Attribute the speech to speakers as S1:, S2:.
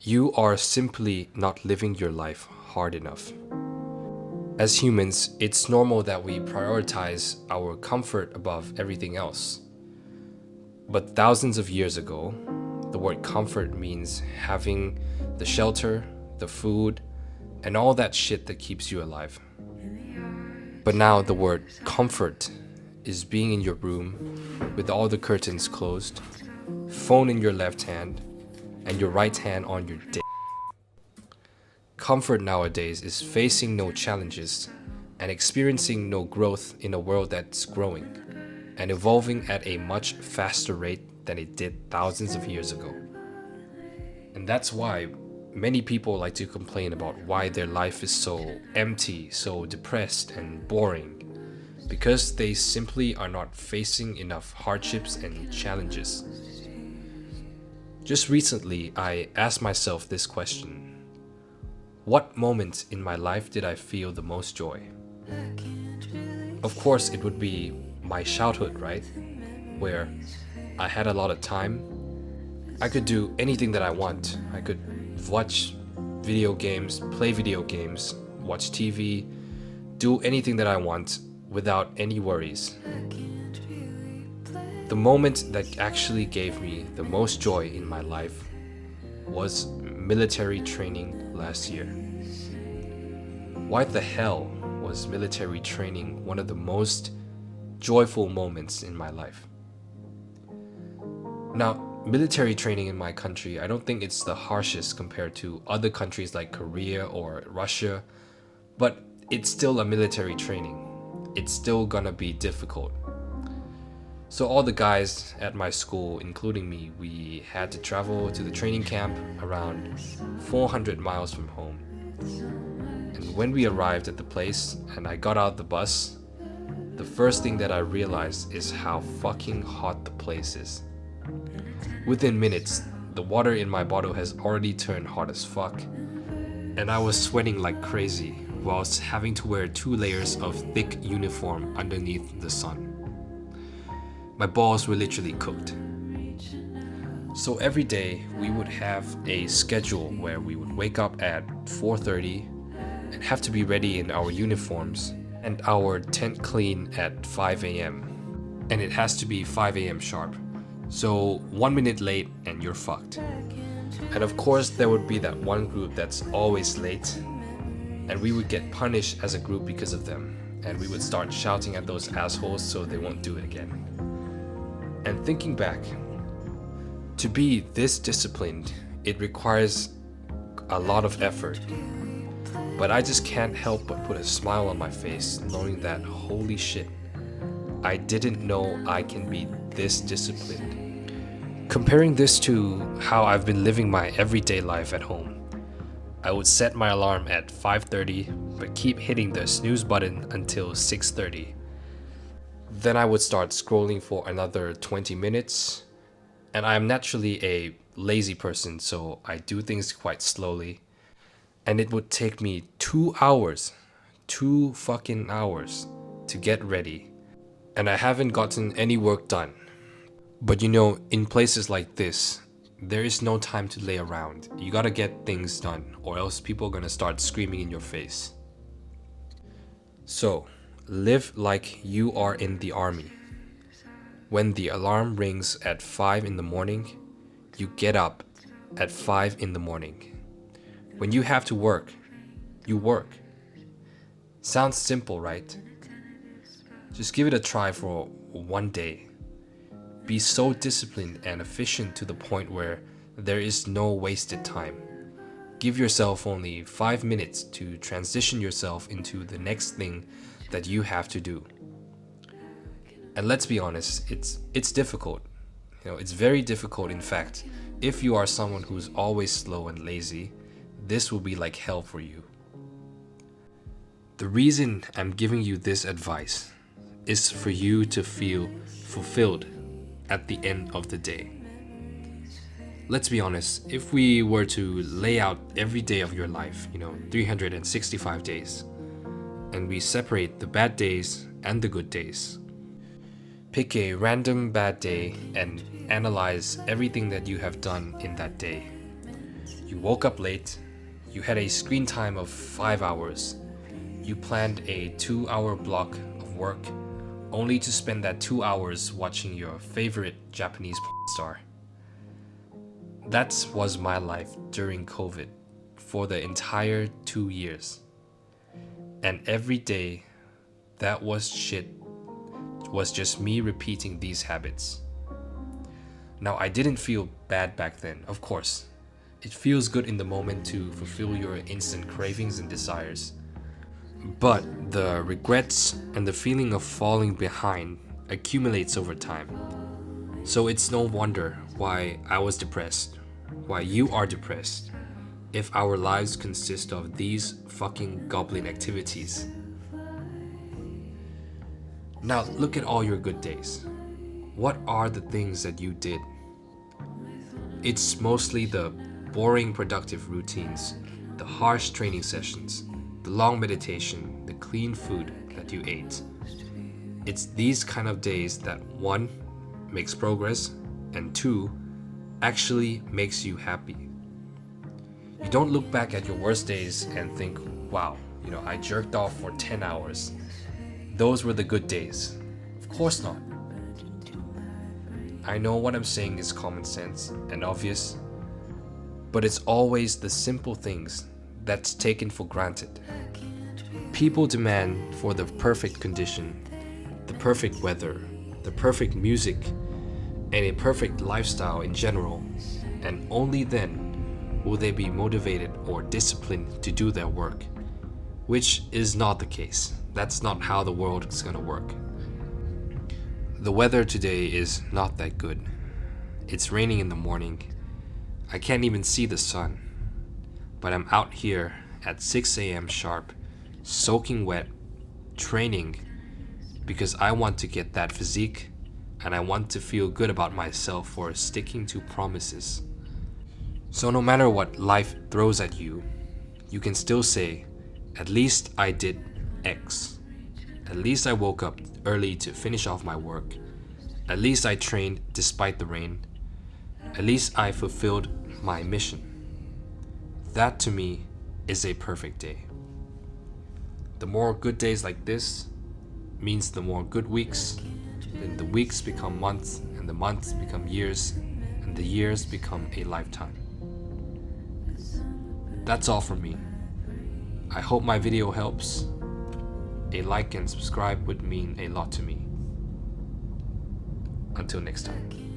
S1: You are simply not living your life hard enough. As humans, it's normal that we prioritize our comfort above everything else. But thousands of years ago, the word comfort means having the shelter, the food, and all that shit that keeps you alive. But now the word comfort is being in your room with all the curtains closed, phone in your left hand, and your right hand on your dick. Comfort nowadays is facing no challenges and experiencing no growth in a world that's growing and evolving at a much faster rate than it did thousands of years ago. And that's why many people like to complain about why their life is so empty, so depressed, and boring. Because they simply are not facing enough hardships and challenges. Just recently, I asked myself this question. What moment in my life did I feel the most joy? Of course, it would be my childhood, right? Where I had a lot of time. I could do anything that I want. I could watch video games, play video games, watch TV, do anything that I want without any worries. The moment that actually gave me the most joy in my life was military training last year. Why the hell was military training one of the most joyful moments in my life? Now, military training in my country, I don't think it's the harshest compared to other countries like Korea or Russia, but it's still a military training. It's still gonna be difficult. So all the guys at my school, including me, we had to travel to the training camp around 400 miles from home. And when we arrived at the place and I got out the bus, the first thing that I realized is how fucking hot the place is. Within minutes, the water in my bottle has already turned hot as fuck, and I was sweating like crazy whilst having to wear 2 layers of thick uniform underneath the sun. My balls were literally cooked. So every day we would have a schedule where we would wake up at 4:30 and have to be ready in our uniforms and our tent clean at 5 a.m. And it has to be 5 a.m. sharp. So 1 minute late and you're fucked. And of course there would be that one group that's always late, and we would get punished as a group because of them, and we would start shouting at those assholes so they won't do it again. And thinking back, to be this disciplined, it requires a lot of effort. But I just can't help but put a smile on my face knowing that, holy shit, I didn't know I can be this disciplined. Comparing this to how I've been living my everyday life at home, I would set my alarm at 5:30 but keep hitting the snooze button until 6:30. Then I would start scrolling for another 20 minutes, and I am naturally a lazy person, so I do things quite slowly. And it would take me 2 hours, 2 fucking hours to get ready. And I haven't gotten any work done. But you know, in places like this, there is no time to lay around. You gotta get things done, or else people are gonna start screaming in your face. So, live like you are in the army. When the alarm rings at 5 in the morning, you get up at 5 in the morning. When you have to work, you work. Sounds simple, right? Just give it a try for one day. Be so disciplined and efficient to the point where there is no wasted time. Give yourself only 5 minutes to transition yourself into the next thing that you have to do. And let's be honest, it's difficult. It's very difficult. In fact, if you are someone who's always slow and lazy, this will be like hell for you. The reason I'm giving you this advice is for you to feel fulfilled at the end of the day. Let's be honest, if we were to lay out every day of your life, 365 days, and we separate the bad days and the good days, pick a random bad day and analyze everything that you have done in that day. You woke up late, you had a screen time of 5 hours, you planned a 2-hour block of work, only to spend that 2 hours watching your favorite Japanese star. That was my life during COVID for the entire 2 years. And every day, that was just me repeating these habits. Now, I didn't feel bad back then, of course. It feels good in the moment to fulfill your instant cravings and desires. But the regrets and the feeling of falling behind accumulates over time. So it's no wonder why I was depressed, why you are depressed, if our lives consist of these fucking goblin activities. Now look at all your good days. What are the things that you did? It's mostly the boring productive routines, the harsh training sessions, the long meditation, the clean food that you ate. It's these kind of days that 1. Makes progress, and 2. Actually makes you happy. You don't look back at your worst days and think, wow, I jerked off for 10 hours. Those were the good days. Of course not. I know what I'm saying is common sense and obvious, but it's always the simple things that's taken for granted. People demand for the perfect condition, the perfect weather, the perfect music, and a perfect lifestyle in general, and only then will they be motivated or disciplined to do their work, which is not the case. That's not how the world is gonna work. The weather today is not that good. It's raining in the morning. I can't even see the sun, but I'm out here at 6 a.m. sharp, soaking wet, training, because I want to get that physique and I want to feel good about myself for sticking to promises. So no matter what life throws at you, you can still say, at least I did X. At least I woke up early to finish off my work. At least I trained despite the rain. At least I fulfilled my mission. That to me is a perfect day. The more good days like this means the more good weeks, then the weeks become months, and the months become years, and the years become a lifetime. That's all from me. I hope my video helps. A like and subscribe would mean a lot to me. Until next time.